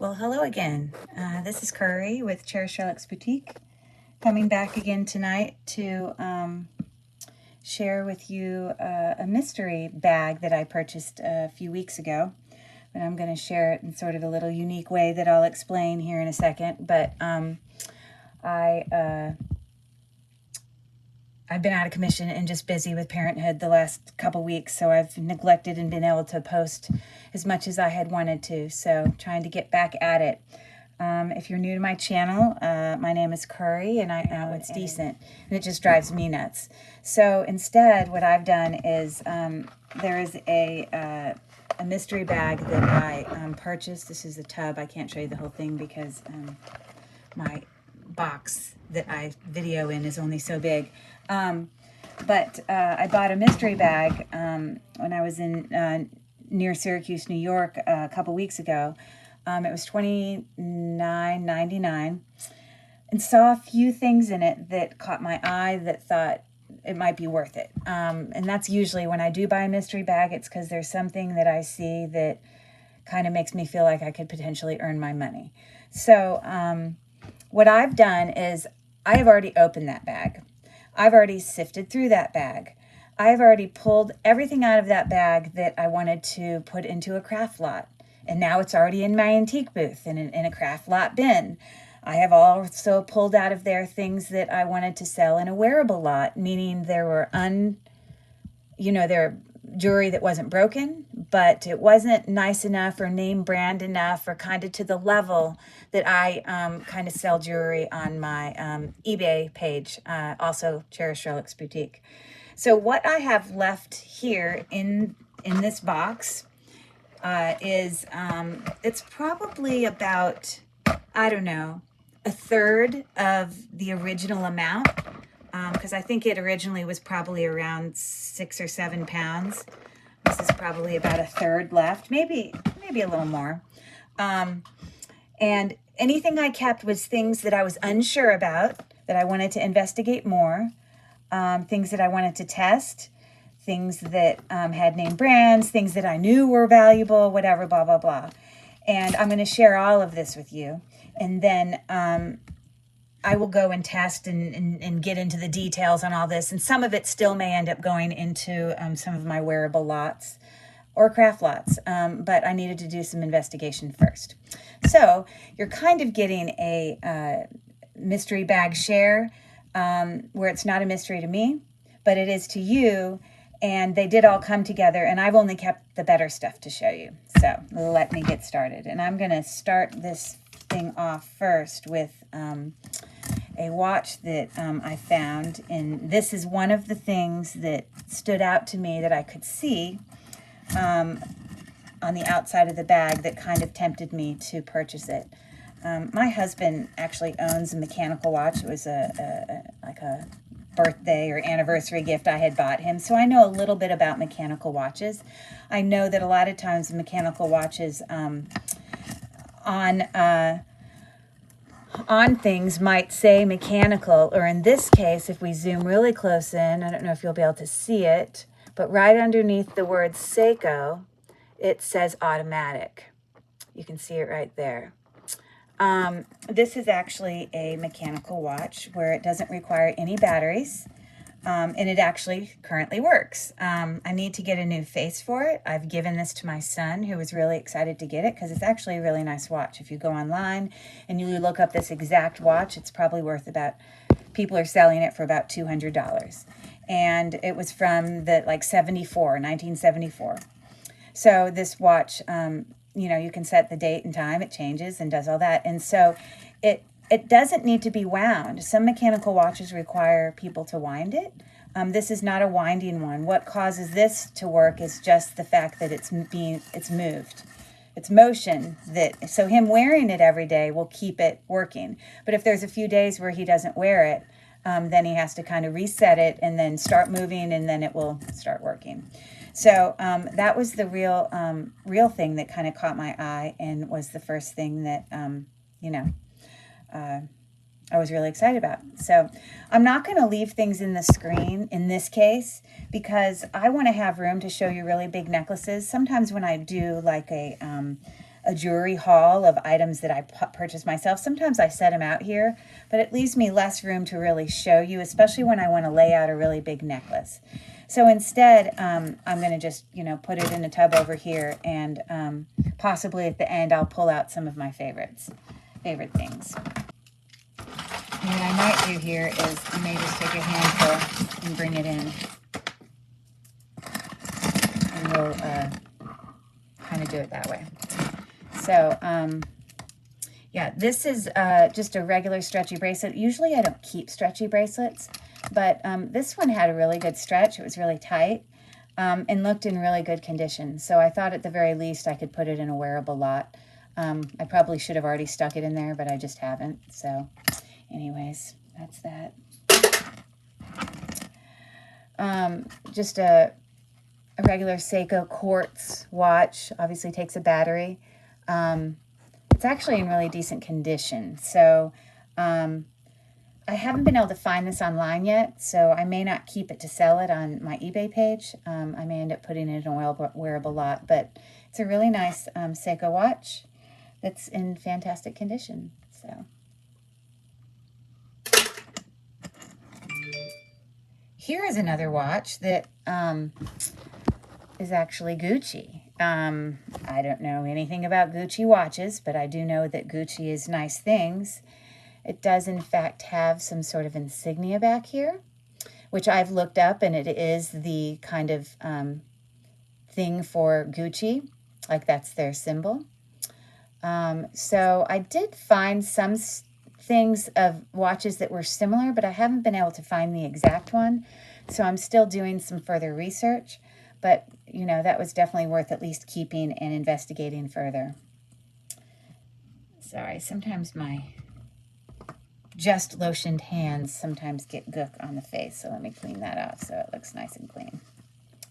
Well, hello again. This is Curry with Cherished Relics Boutique, coming back again tonight to share with you a mystery bag that I purchased a few weeks ago. But I'm going to share it in sort of a little unique way that I'll explain here in a second. But I've been out of commission and just busy with parenthood the last couple weeks, so I've neglected and been able to post as much as I had wanted to, so trying to get back at it. If you're new to my channel, my name is Curry, and I know it's decent, and it just drives me nuts. So instead, what I've done is there is a mystery bag that I purchased. This is a tub. I can't show you the whole thing because my box that I video in is only so big. But I bought a mystery bag when I was in near Syracuse, New York, a couple weeks ago. It was $29.99, and saw a few things in it that caught my eye that thought it might be worth it. And that's usually when I do buy a mystery bag, it's because there's something that I see that kind of makes me feel like I could potentially earn my money. So what I've done is I have already opened that bag. I've already sifted through that bag. I've already pulled everything out of that bag that I wanted to put into a craft lot. And now it's already in my antique booth in a craft lot bin. I have also pulled out of there things that I wanted to sell in a wearable lot, meaning there were there jewelry that wasn't broken, but it wasn't nice enough or name brand enough or kind of to the level that I kind of sell jewelry on my eBay page, also Cherished Relics Boutique. So what I have left here in this box is it's probably about, I don't know, a third of the original amount, because I think it originally was probably around 6 or 7 pounds. This is probably about a third left, maybe a little more. And anything I kept was things that I was unsure about, that I wanted to investigate more, things that I wanted to test, things that had name brands, things that I knew were valuable, whatever, blah, blah, blah. And I'm going to share all of this with you. And then I will go and test and get into the details on all this. And some of it still may end up going into some of my wearable lots or craft lots. But I needed to do some investigation first. So you're kind of getting a mystery bag share where it's not a mystery to me, but it is to you. And they did all come together, and I've only kept the better stuff to show you. So let me get started. And I'm going to start this thing off first with a watch that I found. And this is one of the things that stood out to me that I could see on the outside of the bag that kind of tempted me to purchase it. My husband actually owns a mechanical watch. It was like a birthday or anniversary gift I had bought him. So I know a little bit about mechanical watches. I know that a lot of times mechanical watches on things might say mechanical, or in this case, if we zoom really close in, I don't know if you'll be able to see it, but right underneath the word Seiko, it says automatic. You can see it right there. This is actually a mechanical watch where it doesn't require any batteries, and it actually currently works. I need to get a new face for it. I've given this to my son, who was really excited to get it because it's actually a really nice watch. If you go online and you look up this exact watch, it's probably worth people are selling it for about $200. And it was from the 1974. So this watch, you can set the date and time, it changes and does all that. And so it doesn't need to be wound. Some mechanical watches require people to wind it. This is not a winding one. What causes this to work is just the fact that it's moved. It's motion so him wearing it every day will keep it working. But if there's a few days where he doesn't wear it, then he has to kind of reset it and then start moving, and then it will start working. So that was the real thing that kind of caught my eye and was the first thing that, I was really excited about. So I'm not going to leave things in the screen in this case because I want to have room to show you really big necklaces. Sometimes when I do like a a jewelry haul of items that I purchased myself. Sometimes I set them out here, but it leaves me less room to really show you, especially when I want to lay out a really big necklace. So instead, I'm going to just, put it in a tub over here, and possibly at the end, I'll pull out some of my favorite things. And what I might do here is I may just take a handful and bring it in. And we'll kind of do it that way. So, yeah, this is just a regular stretchy bracelet. Usually I don't keep stretchy bracelets, but this one had a really good stretch. It was really tight and looked in really good condition. So I thought at the very least I could put it in a wearable lot. I probably should have already stuck it in there, but I just haven't. So anyways, that's that. Just a regular Seiko quartz watch. Obviously takes a battery. It's actually in really decent condition. So I haven't been able to find this online yet, so I may not keep it to sell it on my eBay page. I may end up putting it in a wearable lot, but it's a really nice Seiko watch that's in fantastic condition. So here is another watch that is actually Gucci. I don't know anything about Gucci watches, but I do know that Gucci is nice things. It does, in fact, have some sort of insignia back here, which I've looked up, and it is the kind of thing for Gucci, like that's their symbol. So I did find some things of watches that were similar, but I haven't been able to find the exact one. So I'm still doing some further research, but that was definitely worth at least keeping and investigating further. Sorry, sometimes my just lotioned hands sometimes get gook on the face, so let me clean that off so it looks nice and clean.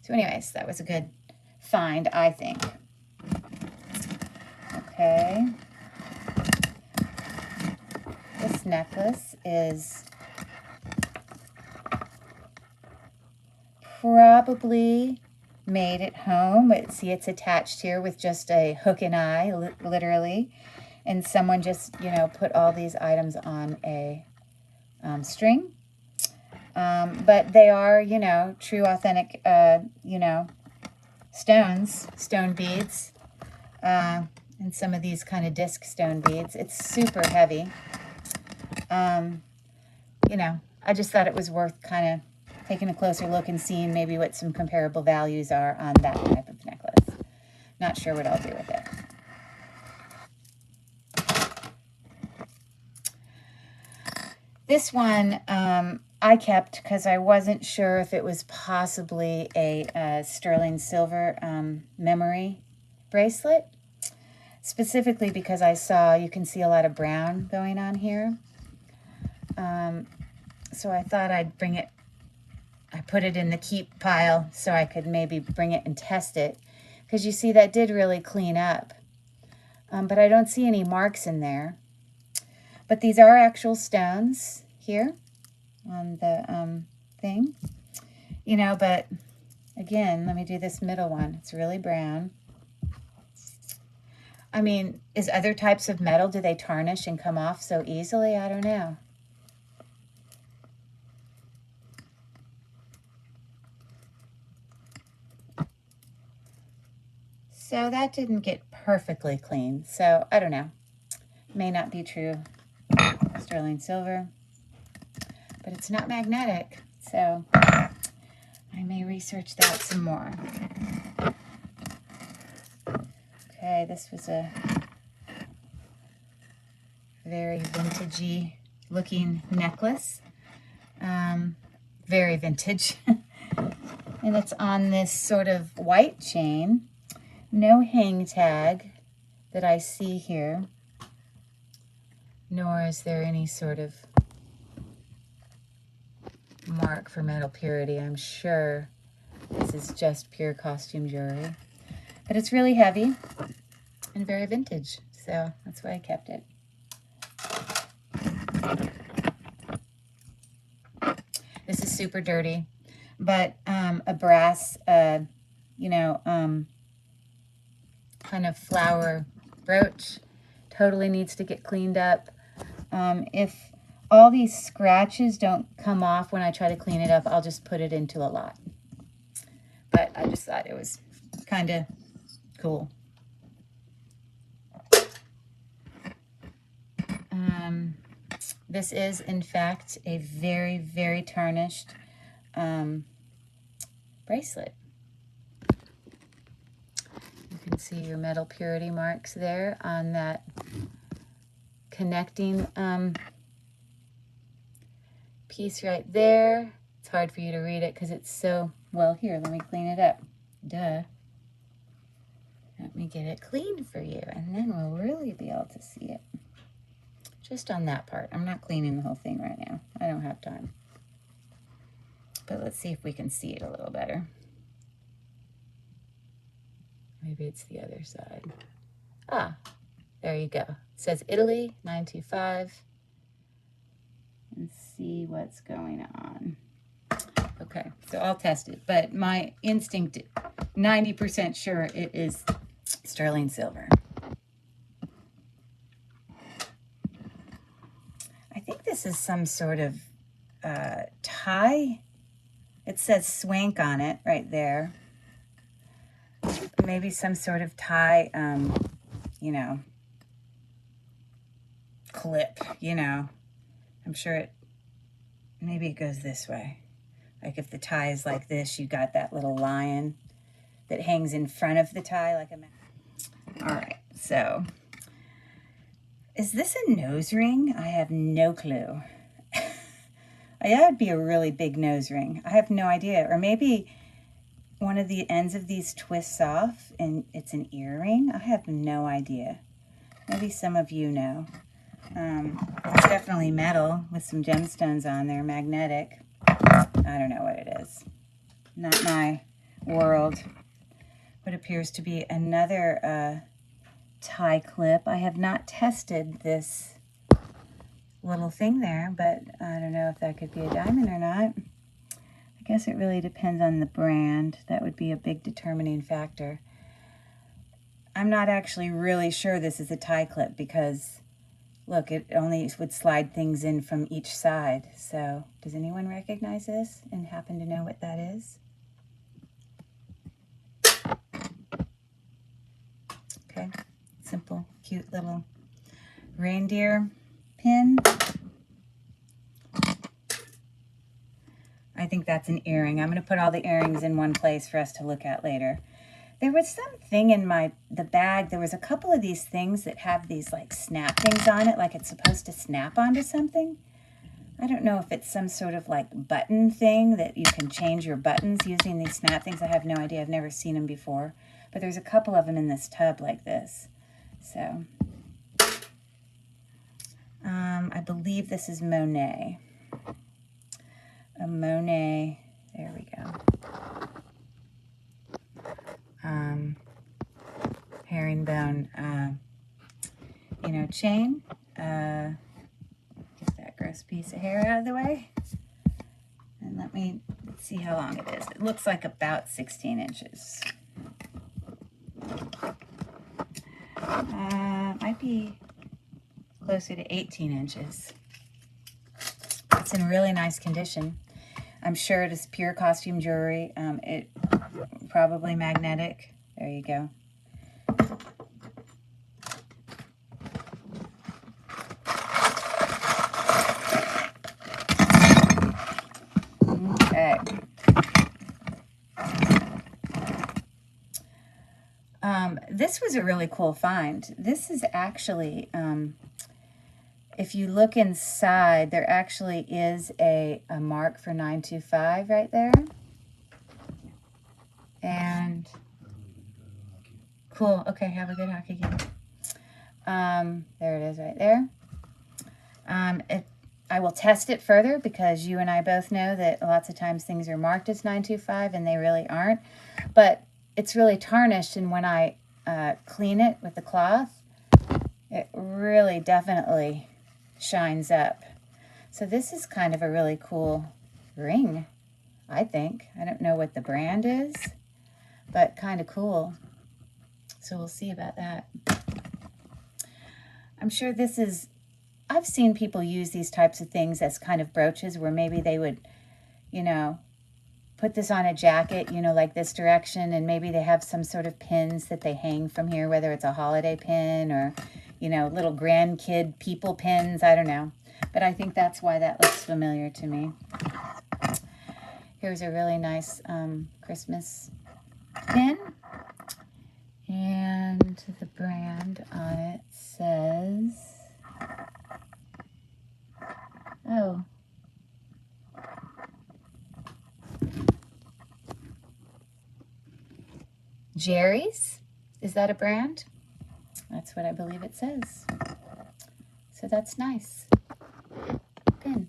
So anyways, that was a good find, I think. Okay. This necklace is probably made at home. See, it's attached here with just a hook and eye, literally. And someone just, put all these items on a string. But they are, true, authentic, stone beads. And some of these kind of disc stone beads. It's super heavy. I just thought it was worth kind of taking a closer look and seeing maybe what some comparable values are on that type of necklace. Not sure what I'll do with it. This one I kept because I wasn't sure if it was possibly a sterling silver memory bracelet. Specifically because I saw, you can see a lot of brown going on here. So I thought I'd bring it, I put it in the keep pile so I could maybe bring it and test it. Because you see that did really clean up. But I don't see any marks in there. But these are actual stones here on the thing. But again, let me do this middle one. It's really brown. I mean, is other types of metal, do they tarnish and come off so easily? I don't know. So that didn't get perfectly clean. So I don't know. May not be true sterling silver, but it's not magnetic. So I may research that some more. Okay, this was a very vintagey looking necklace. Very vintage. And it's on this sort of white chain. No hang tag that I see here. Nor is there any sort of mark for metal purity. I'm sure this is just pure costume jewelry. But it's really heavy and very vintage, so that's why I kept it. This is super dirty, but a brass, kind of flower brooch. Totally needs to get cleaned up. If all these scratches don't come off when I try to clean it up, I'll just put it into a lot. But I just thought it was kind of cool. This is, in fact, a very, very tarnished bracelet. You can see your metal purity marks there on that connecting piece right there. It's hard for you to read it because it's so, well, here, let me clean it up. Duh. Let me get it clean for you, and then we'll really be able to see it. Just on that part. I'm not cleaning the whole thing right now. I don't have time. But let's see if we can see it a little better. Maybe it's the other side. Ah, there you go. It says Italy, 925. Let's see what's going on. Okay, so I'll test it. But my instinct, 90% sure it is sterling silver. I think this is some sort of tie. It says swank on it right there. Maybe some sort of tie, you know, clip, you know. I'm sure it, maybe it goes this way. Like if the tie is like this, you got that little lion that hangs in front of the tie like a man. All right, so is this a nose ring? I have no clue. That would be a really big nose ring. I have no idea. Or maybe one of the ends of these twists off and it's an earring. I have no idea. Maybe some of you know. It's definitely metal with some gemstones on there, magnetic. I don't know what it is. Not my world. What appears to be another tie clip. I have not tested this little thing there, but I don't know if that could be a diamond or not. I guess it really depends on the brand. That would be a big determining factor. I'm not actually really sure this is a tie clip because, look, it only would slide things in from each side. So, does anyone recognize this and happen to know what that is? Okay, simple, cute little reindeer pin. I think that's an earring. I'm going to put all the earrings in one place for us to look at later. There was something in the bag. There was a couple of these things that have these like snap things on it, like it's supposed to snap onto something. I don't know if it's some sort of like button thing that you can change your buttons using these snap things. I have no idea. I've never seen them before. But there's a couple of them in this tub like this. So, I believe this is Monet. A Monet, there we go. Herringbone, you know, chain. Get that gross piece of hair out of the way. And let's see how long it is. It looks like about 16 inches. Might be closer to 18 inches. It's in really nice condition. I'm sure it is pure costume jewelry. It probably magnetic. There you go. Okay. This was a really cool find. This is actually, if you look inside, there actually is a mark for 925 right there. And cool. Okay, have a good hockey game. There it is right there. I will test it further because you and I both know that lots of times things are marked as 925 and they really aren't. But it's really tarnished, and when I clean it with the cloth, it really definitely shines up. So this is kind of a really cool ring, I think. I don't know what the brand is, but kind of cool. So we'll see about that. I'm sure this is, I've seen people use these types of things as kind of brooches where maybe they would, you know, put this on a jacket, you know, like this direction, and maybe they have some sort of pins that they hang from here, whether it's a holiday pin or, you know, little grandkid people pins, I don't know. But I think that's why that looks familiar to me. Here's a really nice Christmas pin. And the brand on it says, oh, Jerry's? Is that a brand? That's what I believe it says. So that's nice. Pin.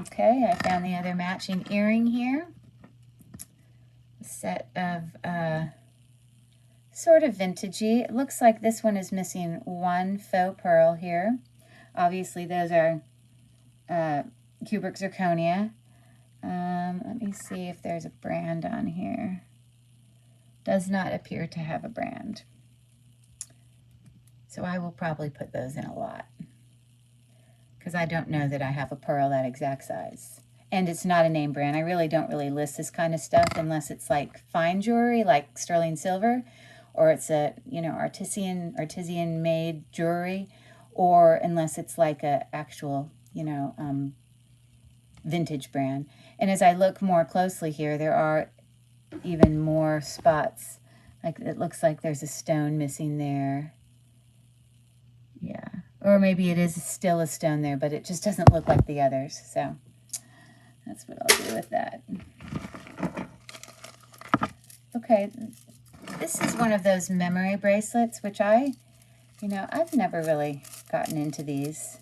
Okay, I found the other matching earring here. A set of sort of vintagey. It looks like this one is missing one faux pearl here. Obviously those are cubic zirconia. Let me see if there's a brand on here. Does not appear to have a brand. So I will probably put those in a lot, because I don't know that I have a pearl that exact size. And it's not a name brand. I really don't list this kind of stuff unless it's like fine jewelry, like sterling silver, or it's a, you know, artisan made jewelry, or unless it's like a actual, you know, vintage brand. And as I look more closely here, there are even more spots. Like it looks like there's a stone missing there. Yeah. Or maybe it is still a stone there, but it just doesn't look like the others. So that's what I'll do with that. Okay. This is one of those memory bracelets, which I've never really gotten into these.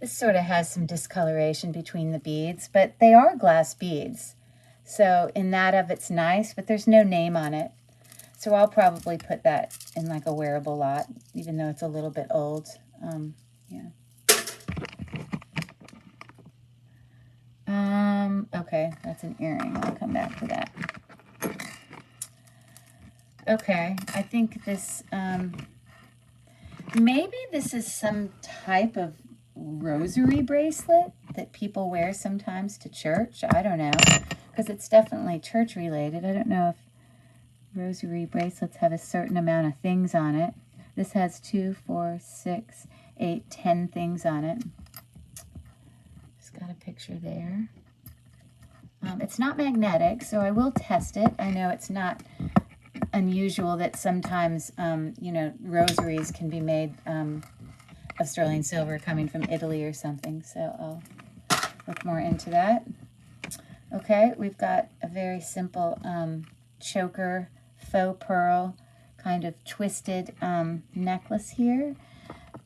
This sort of has some discoloration between the beads, but they are glass beads. So in that of it's nice, but there's no name on it. So I'll probably put that in like a wearable lot, even though it's a little bit old. Yeah. Okay, that's an earring. I'll come back to that. Okay, I think this, maybe this is some type of rosary bracelet that people wear sometimes to church. I don't know, because it's definitely church related. I don't know if rosary bracelets have a certain amount of things on it. This has 2, 4, 6, 8, 10 things on it. Just got a picture there. It's not magnetic, so I will test it. I know it's not unusual that sometimes, you know, rosaries can be made of sterling silver coming from Italy or something. So I'll look more into that. Okay, we've got a very simple choker faux pearl kind of twisted necklace here,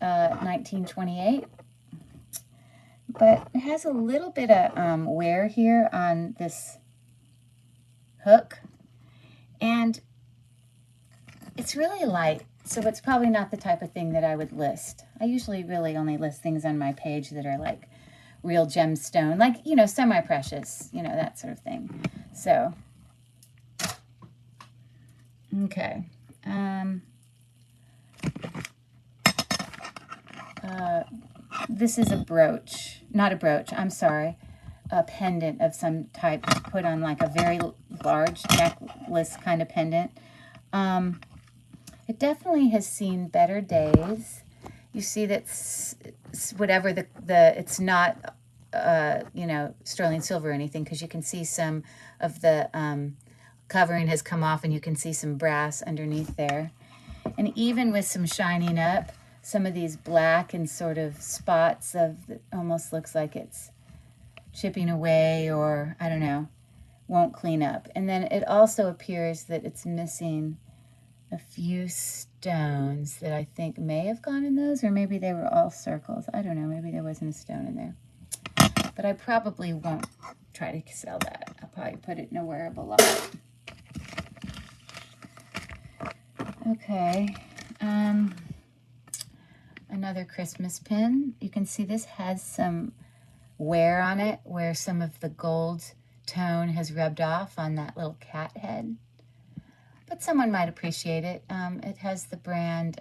1928. But it has a little bit of wear here on this hook, and it's really light, so it's probably not the type of thing that I would list. I usually really only list things on my page that are like real gemstone, like, you know, semi-precious, you know, that sort of thing. So, okay. This is a brooch, not a brooch, I'm sorry, a pendant of some type put on like a very large necklace kind of pendant. It definitely has seen better days. You see that whatever it's not, you know, sterling silver or anything, because you can see some of the covering has come off and you can see some brass underneath there. And even with some shining up, some of these black and sort of spots of, almost looks like it's chipping away, or I don't know, won't clean up. And then it also appears that it's missing a few stones that I think may have gone in those, or maybe they were all circles. I don't know, maybe there wasn't a stone in there. But I probably won't try to sell that. I'll probably put it in a wearable lot. Okay, another Christmas pin. You can see this has some wear on it, where some of the gold tone has rubbed off on that little cat head. but someone might appreciate it. It has the brand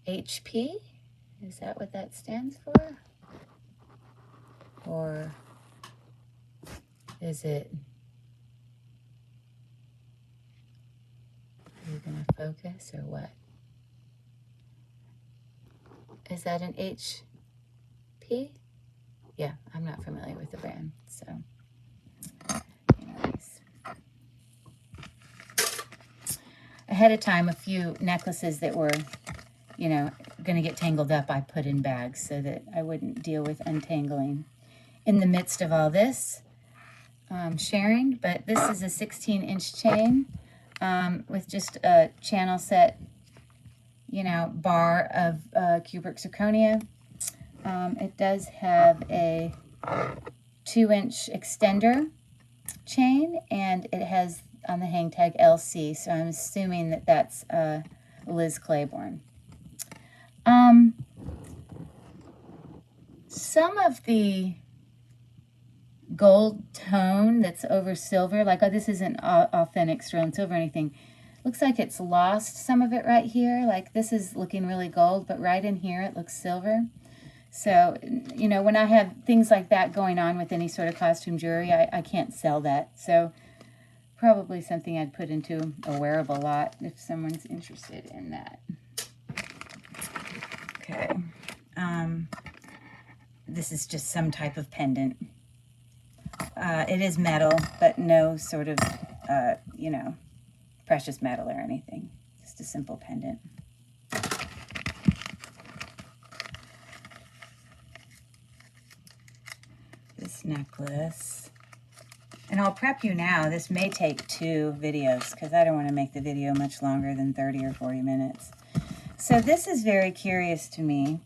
HP. Is that what that stands for? Or is it... Are you going to focus or what? Is that an HP? Yeah, I'm not familiar with the brand, so anyways. Ahead of time, a few necklaces that were, you know, going to get tangled up, I put in bags so that I wouldn't deal with untangling in the midst of all this sharing. But this is a 16-inch chain with just a channel set, you know, bar of cubic zirconia. It does have a 2-inch extender chain, and it has on the hang tag LC, so I'm assuming that that's Liz Claiborne. Some of the gold tone that's over silver, like, oh, this isn't authentic sterling silver or anything. Looks like it's lost some of it right here. Like, this is looking really gold, but right in here it looks silver. So, you know, when I have things like that going on with any sort of costume jewelry, I can't sell that. So, probably something I'd put into a wearable lot if someone's interested in that. Okay. This is just some type of pendant. It is metal, but no sort of, you know, precious metal or anything. Just a simple pendant. This necklace. And I'll prep you now. This may take 2 videos because I don't want to make the video much longer than 30 or 40 minutes. So this is very curious to me.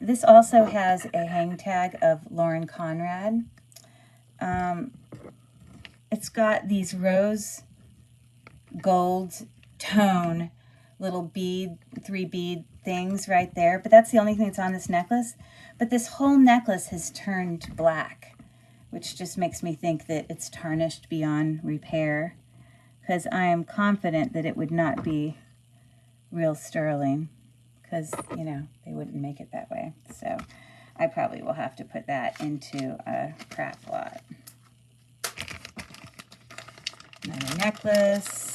This also has a hang tag of Lauren Conrad. It's got these rose gold tone little bead, 3 bead things right there, but that's the only thing that's on this necklace. But this whole necklace has turned black, which just makes me think that it's tarnished beyond repair, because I am confident that it would not be real sterling, because, you know, they wouldn't make it that way. So I probably will have to put that into a craft lot. Another necklace.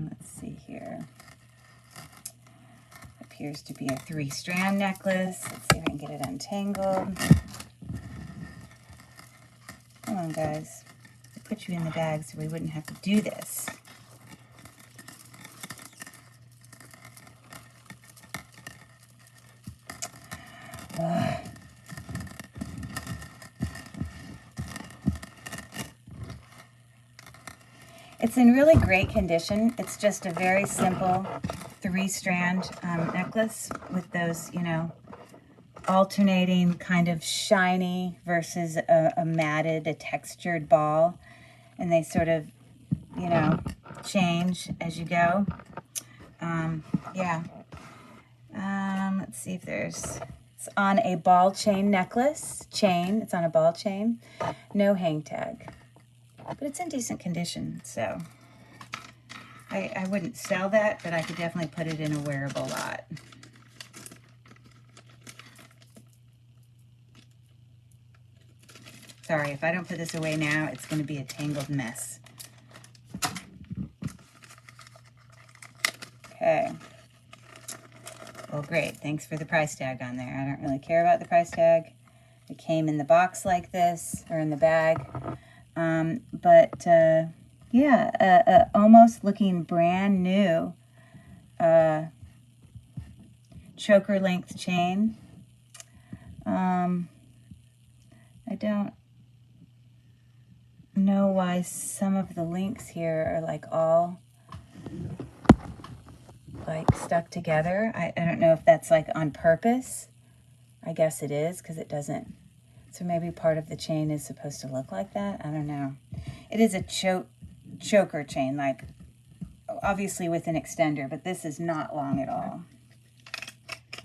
Let's see here. Appears to be a 3-strand necklace. Let's see if I can get it untangled. Come on, guys. I put you in the bag so we wouldn't have to do this. Ugh. It's in really great condition. It's just a very simple 3-strand necklace with those, you know, alternating kind of shiny versus a matted, a textured ball. And they sort of, you know, change as you go. Yeah. Let's see if there's... It's on a ball chain necklace. It's on a ball chain. No hang tag. But it's in decent condition, so I wouldn't sell that, but I could definitely put it in a wearable lot. Sorry, if I don't put this away now, it's going to be a tangled mess. Okay. Well, great. Thanks for the price tag on there. I don't really care about the price tag. It came in the box like this, or in the bag. Yeah, almost looking brand new choker length chain. I don't know why some of the links here are like all like stuck together. I don't know if that's like on purpose. I guess it is, because it doesn't. So maybe part of the chain is supposed to look like that. I don't know. It is a choker chain, like obviously with an extender, but this is not long at all,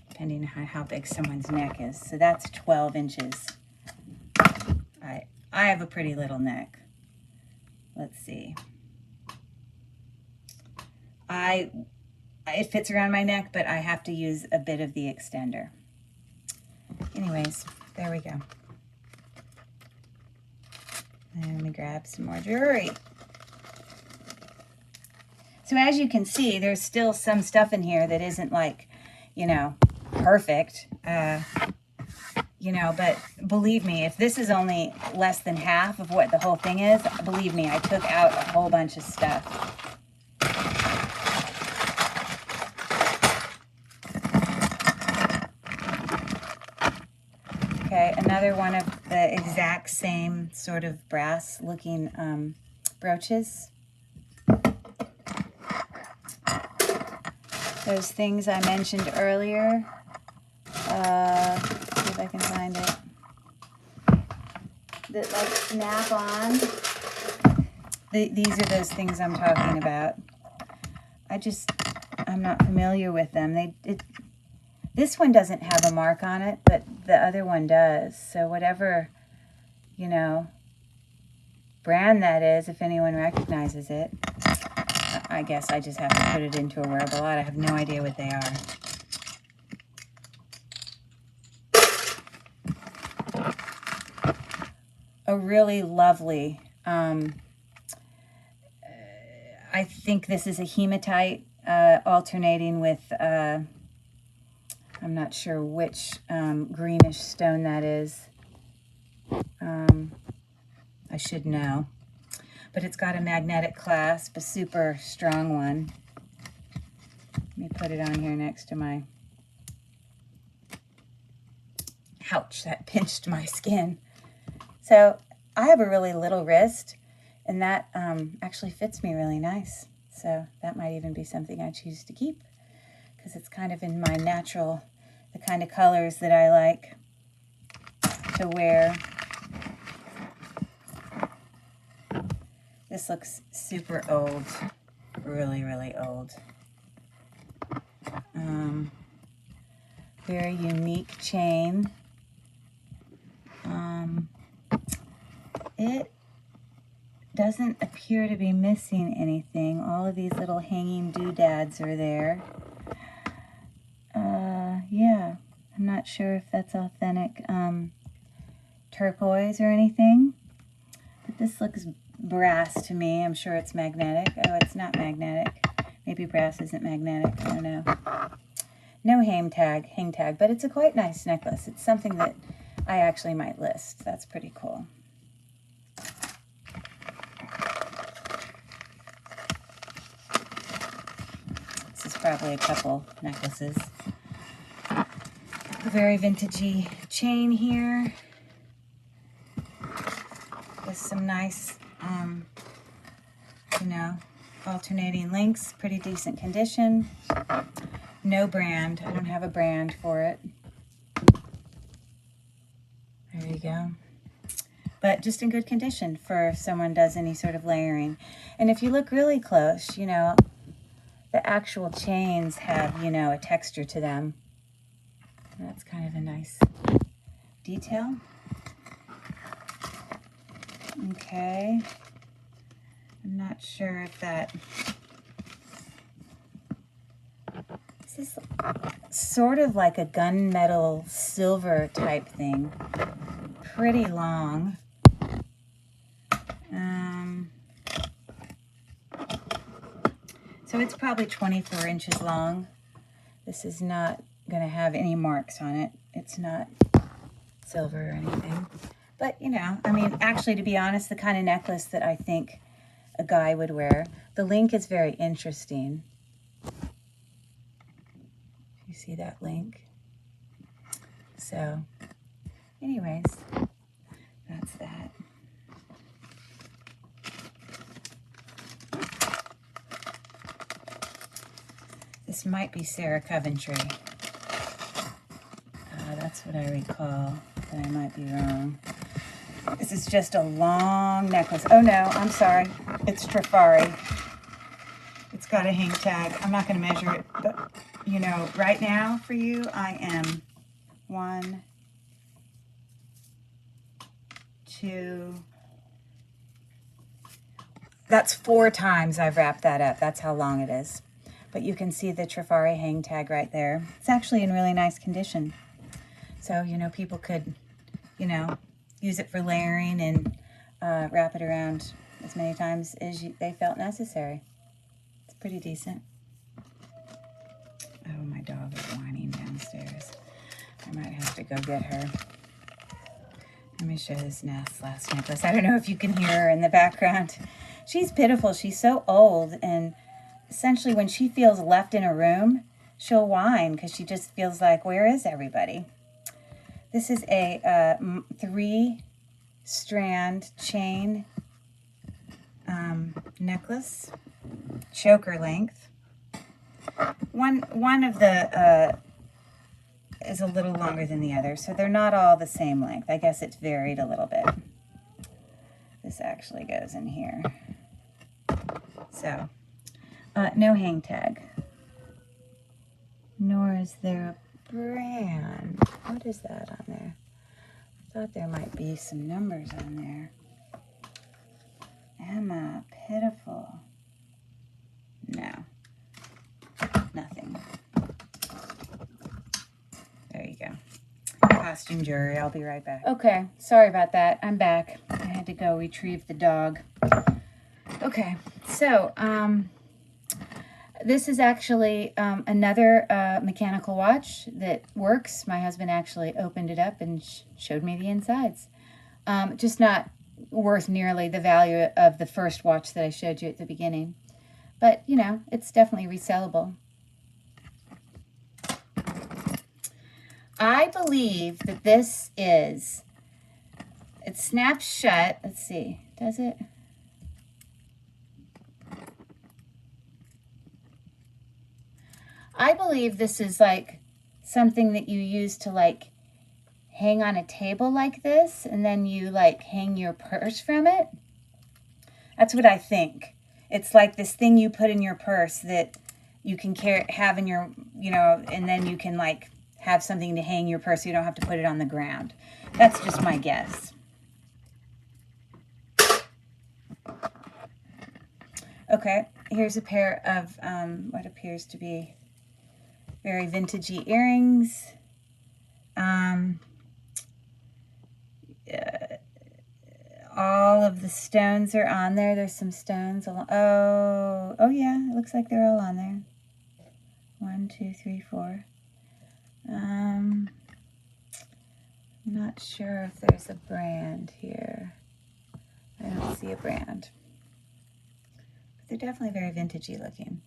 depending on how big someone's neck is. So that's 12 inches. I I have a pretty little neck. Let's see. It fits around my neck, but I have to use a bit of the extender. Anyways, there we go. And let me grab some more jewelry. So as you can see, there's still some stuff in here that isn't like, you know, perfect. You know, but believe me, if this is only less than half of what the whole thing is, believe me, I took out a whole bunch of stuff. Okay, another one of the exact same sort of brass looking brooches. Those things I mentioned earlier. See if I can find it. That like snap on. These are those things I'm talking about. I'm not familiar with them. This one doesn't have a mark on it, but the other one does. So whatever, you know, brand that is, if anyone recognizes it, I guess I just have to put it into a wearable lot. I have no idea what they are. A really lovely, I think this is a hematite alternating with, I'm not sure which greenish stone that is. I should know. But it's got a magnetic clasp, a super strong one. Let me put it on here next to my... Ouch, that pinched my skin. So I have a really little wrist, and that actually fits me really nice. So that might even be something I choose to keep, because it's kind of in my natural, the kind of colors that I like to wear. This looks super old, really, really old. Very unique chain. It doesn't appear to be missing anything. All of these little hanging doodads are there. Yeah, I'm not sure if that's authentic turquoise or anything, but this looks brass to me. I'm sure it's magnetic. Oh, it's not magnetic. Maybe brass isn't magnetic. I don't know. No hang tag, but it's a quite nice necklace. It's something that I actually might list. That's pretty cool. This is probably a couple necklaces. A very vintagey chain here with some nice, you know, alternating links. Pretty decent condition. No brand. I don't have a brand for it. There you go. But just in good condition for if someone does any sort of layering. And if you look really close, you know, the actual chains have, you know, a texture to them. That's kind of a nice detail. Okay. I'm not sure if that... This is sort of like a gunmetal silver type thing. Pretty long. So it's probably 24 inches long. This is not going to have any marks on it. It's not silver or anything. But, you know, I mean, actually, to be honest, the kind of necklace that I think a guy would wear. The link is very interesting. You see that link? So, anyways, that's that. This might be Sarah Coventry. That's what I recall, but I might be wrong. This is just a long necklace. Oh no, I'm sorry. It's Trifari. It's got a hang tag. I'm not going to measure it, but you know, right now for you, I am 1, 2. That's 4 times I've wrapped that up. That's how long it is. But you can see the Trifari hang tag right there. It's actually in really nice condition. So, you know, people could, you know, use it for layering and wrap it around as many times as they felt necessary. It's pretty decent. Oh, my dog is whining downstairs. I might have to go get her. Let me show this last necklace. I don't know if you can hear her in the background. She's pitiful. She's so old, and essentially when she feels left in a room, she'll whine because she just feels like, where is everybody? This is a 3-strand chain necklace, choker length. One of the is a little longer than the other, so they're not all the same length. I guess it's varied a little bit. This actually goes in here. So, no hang tag. Nor is there a brand. What is that on there? I thought there might be some numbers on there. Emma, pitiful. No. Nothing. There you go. Costume jewelry. I'll be right back. Okay, sorry about that. I'm back. I had to go retrieve the dog. Okay, so this is actually another mechanical watch that works. My husband actually opened it up and showed me the insides. Just not worth nearly the value of the first watch that I showed you at the beginning. But, you know, it's definitely resellable. I believe that this is, it snaps shut. Let's see, does it? I believe this is like something that you use to like hang on a table like this, and then you like hang your purse from it. That's what I think. It's like this thing you put in your purse that you can have in your, you know, and then you can like have something to hang your purse so you don't have to put it on the ground. That's just my guess. Okay, here's a pair of what appears to be very vintagey earrings. All of the stones are on there. There's some stones. Oh yeah, it looks like they're all on there. 1, 2, 3, 4. I'm not sure if there's a brand here. I don't see a brand. But they're definitely very vintagey looking.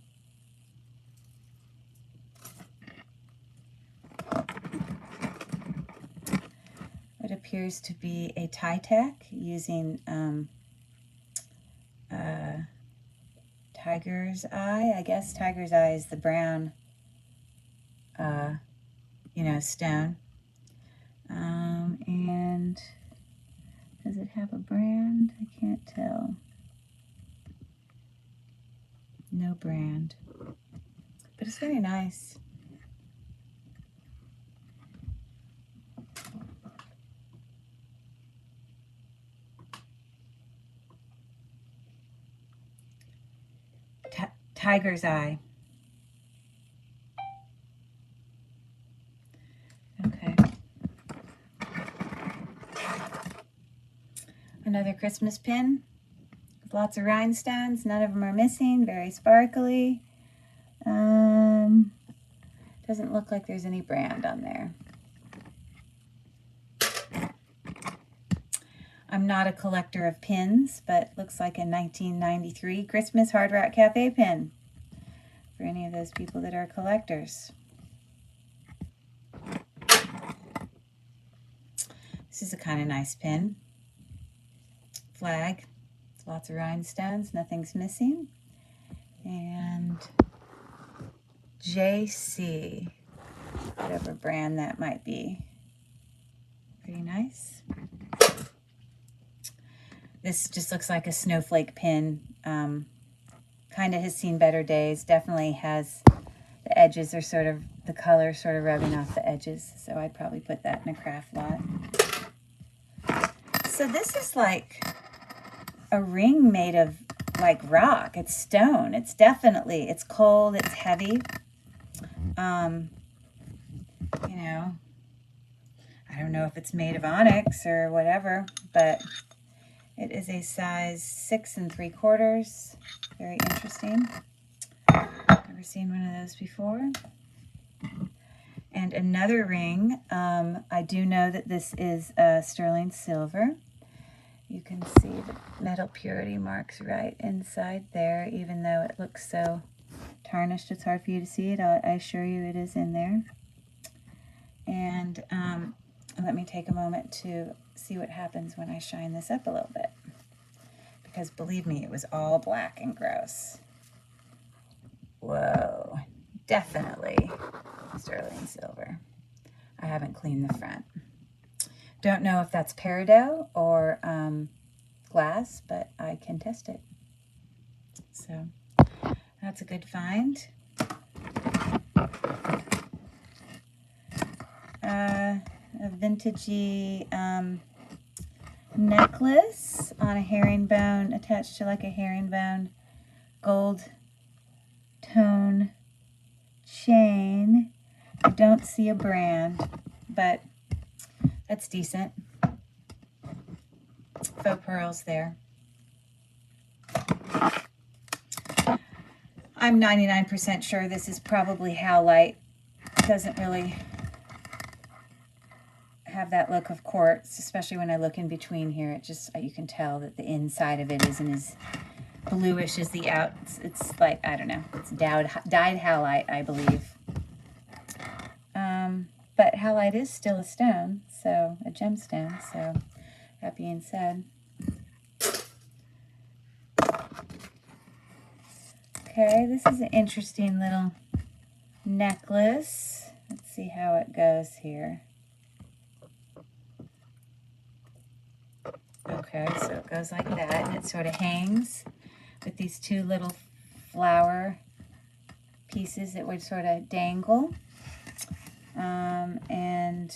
What appears to be a tie tack using tiger's eye. I guess tiger's eye is the brown you know, stone. And does it have a brand? I can't tell. No brand. But it's very nice. Tiger's eye. Okay. Another Christmas pin with lots of rhinestones. None of them are missing. Very sparkly. Doesn't look like there's any brand on there. I'm not a collector of pins, but looks like a 1993 Christmas Hard Rock Cafe pin for any of those people that are collectors. This is a kind of nice pin. Flag. Lots of rhinestones. Nothing's missing. And JC, whatever brand that might be. Pretty nice. This just looks like a snowflake pin. Kind of has seen better days. Definitely has, the edges are sort of, the color sort of rubbing off the edges. So I'd probably put that in a craft lot. So this is like a ring made of like rock. It's stone. It's definitely, it's cold, it's heavy. You know, I don't know if it's made of onyx or whatever, but it is a size 6 3/4. Very interesting. Never seen one of those before. And another ring. I do know that this is sterling silver. You can see the metal purity marks right inside there, even though it looks so tarnished. It's hard for you to see it. I assure you it is in there. And let me take a moment to see what happens when I shine this up a little bit. Because believe me, it was all black and gross. Whoa, definitely sterling silver. I haven't cleaned the front. Don't know if that's peridot or glass, but I can test it. So that's a good find. A vintagey necklace on a herringbone, attached to like a herringbone gold tone chain. I don't see a brand, but that's decent. Faux pearls there. I'm 99% sure this is probably howlite. It doesn't really have that look of quartz, especially when I look in between here. It just, you can tell that the inside of it isn't as bluish as the out. It's like, I don't know, it's dyed howlite, I believe. But howlite is still a stone, so a gemstone, so that being said. Okay, this is an interesting little necklace. Let's see how it goes here. Okay, so it goes like that, and it sort of hangs with these two little flower pieces that would sort of dangle. And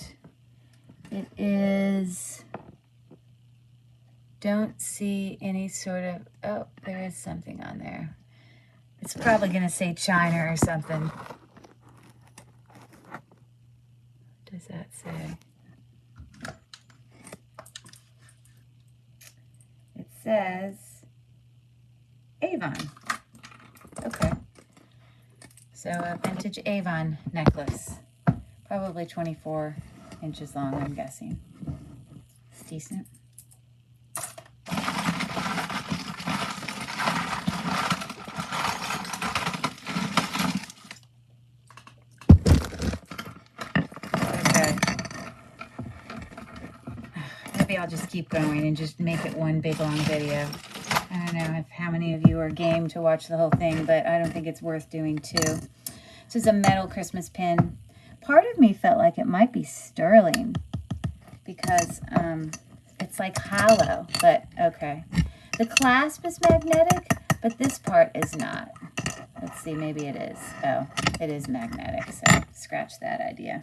it is, don't see any sort of, oh, there is something on there. It's probably going to say China or something. What does that say? It says Avon. Okay. So a vintage Avon necklace. Probably 24 inches long, I'm guessing. It's decent. Okay. Maybe I'll just keep going and just make it one big long video. I don't know how many of you are game to watch the whole thing, but I don't think it's worth doing two. This is a metal Christmas pin. Part of me felt like it might be sterling because it's like hollow, but okay. The clasp is magnetic, but this part is not. Let's see, maybe it is. Oh, it is magnetic, so scratch that idea.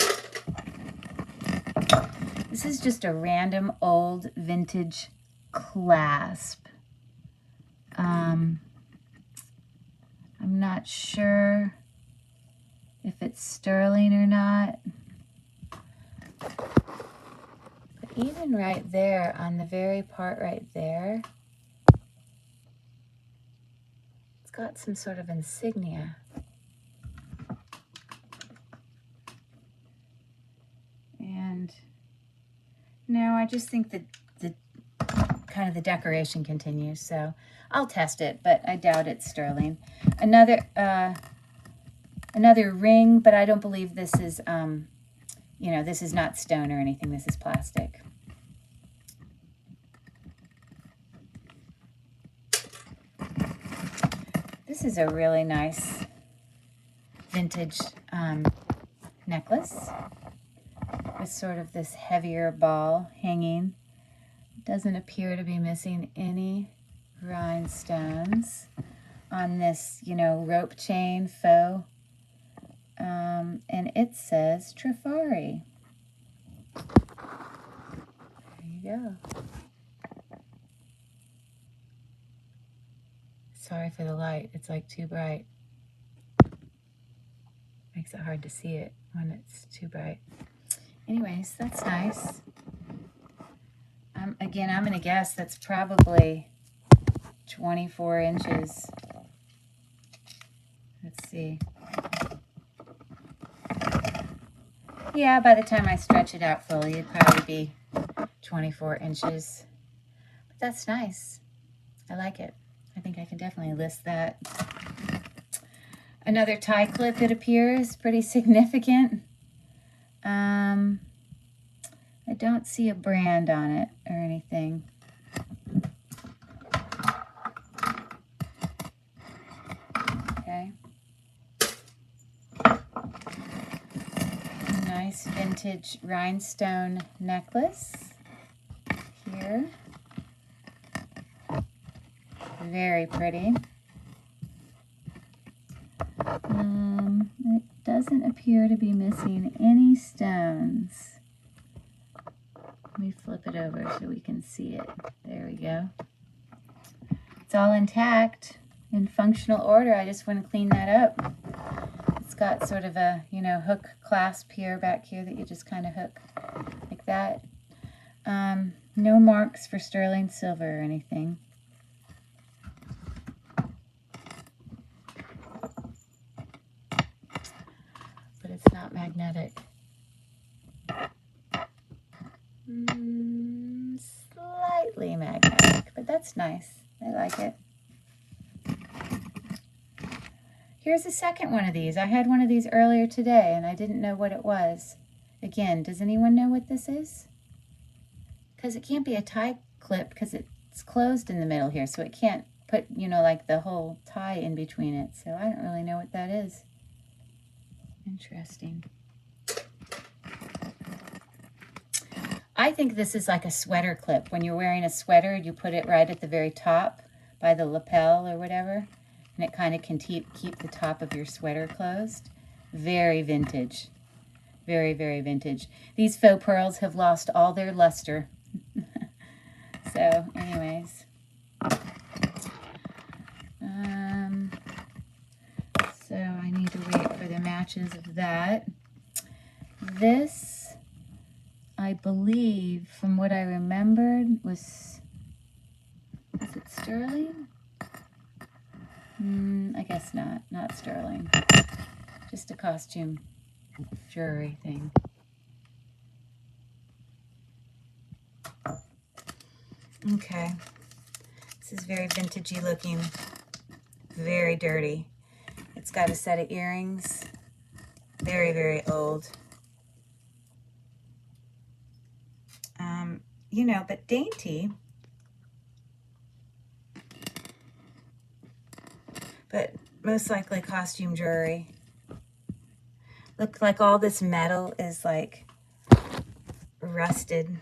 This is just a random old vintage clasp. I'm not sure if it's sterling or not. But even right there, on the very part right there, it's got some sort of insignia. And no, I just think that the kind of the decoration continues, so I'll test it, but I doubt it's sterling. Another ring, but I don't believe this is, you know, this is not stone or anything. This is plastic. This is a really nice vintage necklace with sort of this heavier ball hanging. Doesn't appear to be missing any rhinestones on this, you know, rope chain faux. And it says Trifari. There you go. Sorry for the light. It's like too bright. Makes it hard to see it when it's too bright. Anyways, that's nice. Again, I'm going to guess that's probably 24 inches. Let's see. Yeah, by the time I stretch it out fully, it'd probably be 24 inches. But that's nice. I like it. I think I can definitely list that. Another tie clip, it appears, pretty significant. I don't see a brand on it or anything. Okay. Nice vintage rhinestone necklace here. Very pretty. It doesn't appear to be missing any stones. Let me flip it over so we can see it. There we go. It's all intact, in functional order. I just want to clean that up. It's got sort of a, you know, hook clasp here, back here, that you just kind of hook like that. No marks for sterling silver or anything. But it's not magnetic. Slightly magnetic, but that's nice. I like it. Here's the second one of these. I had one of these earlier today and I didn't know what it was. Again, does anyone know what this is? Because it can't be a tie clip because it's closed in the middle here, so it can't put, you know, like the whole tie in between it. So I don't really know what that is. Interesting. I think this is like a sweater clip. When you're wearing a sweater, you put it right at the very top by the lapel or whatever, and it kind of can keep the top of your sweater closed. Very vintage. Very, very vintage. These faux pearls have lost all their luster. So, anyways. So I need to wait for the matches of that. This, I believe, from what I remembered, was it sterling? I guess not. Not sterling. Just a costume jewelry thing. Okay. This is very vintagey looking. Very dirty. It's got a set of earrings. Very, very old. You know, but dainty. But most likely costume jewelry. Look like all this metal is like rusted.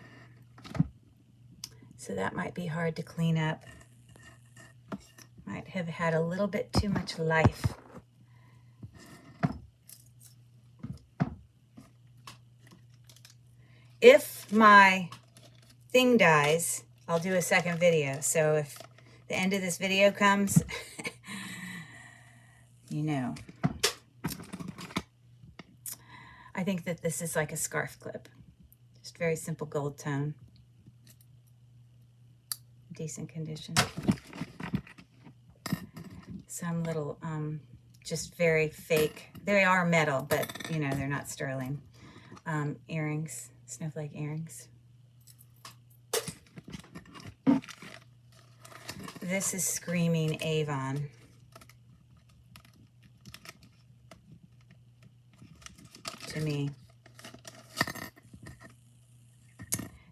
So that might be hard to clean up. Might have had a little bit too much life. If my thing dies, I'll do a second video. So if the end of this video comes, you know. I think that this is like a scarf clip. Just very simple gold tone. Decent condition. Some little, just very fake. They are metal, but, you know, they're not sterling. Earrings, snowflake earrings. This is screaming Avon. To me.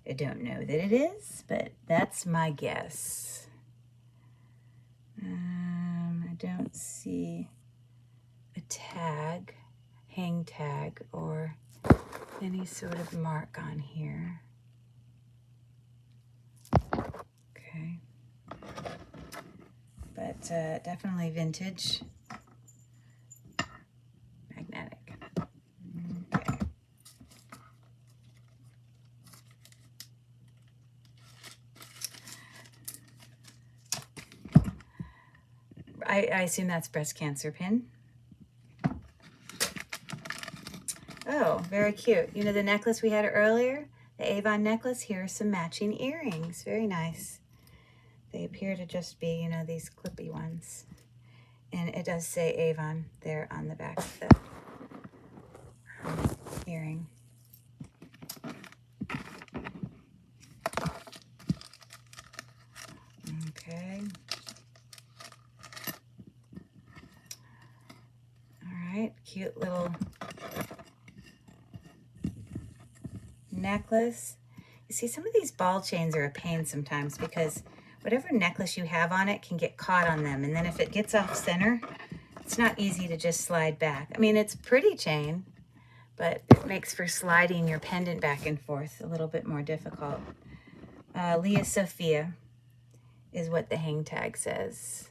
I don't know that it is, but that's my guess. I don't see a tag, hang tag, or any sort of mark on here. Okay. But definitely vintage. Magnetic. Okay. I assume that's breast cancer pin. Oh, very cute. You know the necklace we had earlier? The Avon necklace? Here are some matching earrings. Very nice. They appear to just be, you know, these clippy ones. And it does say Avon there on the back of the earring. Okay. All right, cute little necklace. You see, some of these ball chains are a pain sometimes because whatever necklace you have on it can get caught on them. And then if it gets off center, it's not easy to just slide back. I mean, it's a pretty chain, but it makes for sliding your pendant back and forth a little bit more difficult. Leah Sophia is what the hang tag says.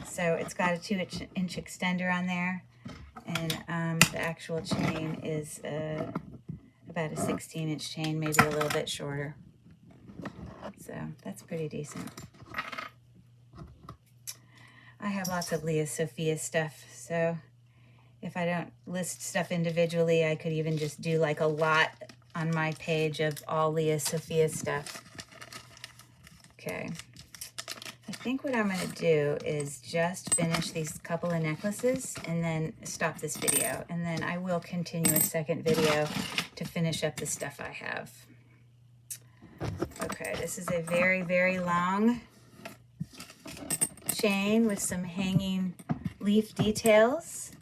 So it's got a 2-inch extender on there, and the actual chain is about a 16-inch chain, maybe a little bit shorter. So that's pretty decent. I have lots of Leah Sophia stuff, so if I don't list stuff individually, I could even just do like a lot on my page of all Leah Sophia stuff. Okay. I think what I'm going to do is just finish these couple of necklaces and then stop this video. And then I will continue a second video to finish up the stuff I have. Okay, this is a very, very long chain with some hanging leaf details.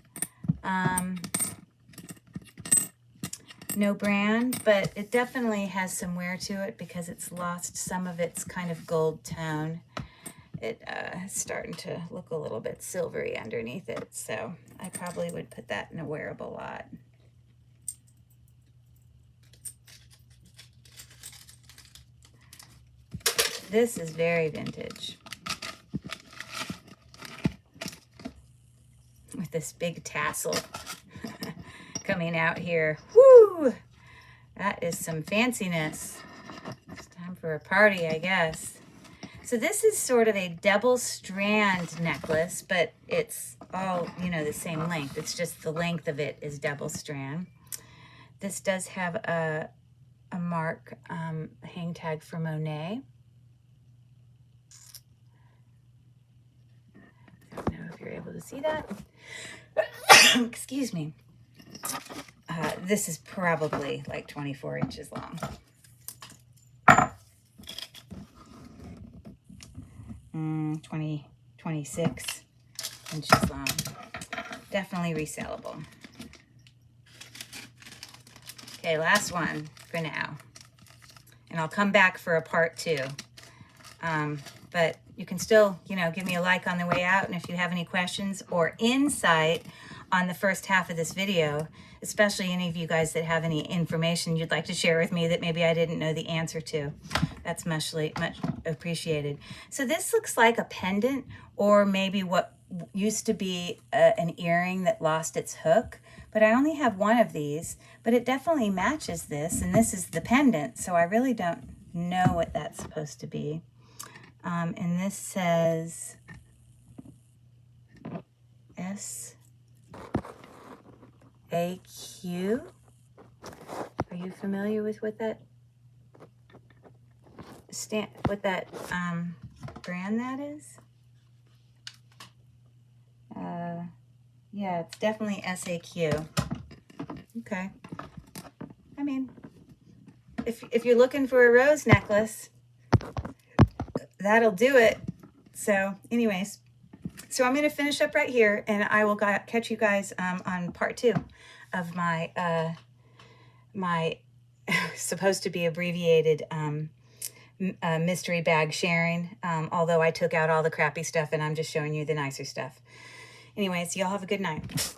No brand, but it definitely has some wear to it because it's lost some of its kind of gold tone. It is starting to look a little bit silvery underneath it, so I probably would put that in a wearable lot. This is very vintage. With this big tassel coming out here. Woo! That is some fanciness. It's time for a party, I guess. So this is sort of a double strand necklace, but it's all, you know, the same length. It's just the length of it is double strand. This does have a mark, a hang tag for Monet. I don't know if you're able to see that. Excuse me. This is probably like 24 inches long. 26 inches long. Definitely resellable. Okay, last one for now. And I'll come back for a part 2. But you can still, you know, give me a like on the way out. And if you have any questions or insight on the first half of this video, especially any of you guys that have any information you'd like to share with me that maybe I didn't know the answer to, that's much appreciated. So this looks like a pendant, or maybe what used to be an earring that lost its hook, but I only have one of these, but it definitely matches this, and this is the pendant, so I really don't know what that's supposed to be. And this says S-A-Q. Are you familiar with what that brand that is? Yeah, it's definitely S-A-Q. Okay. I mean, if you're looking for a rose necklace, that'll do it. So anyways, so I'm going to finish up right here, and I will catch you guys on part 2 of my my supposed to be abbreviated mystery bag sharing, although I took out all the crappy stuff and I'm just showing you the nicer stuff. Anyways, y'all have a good night.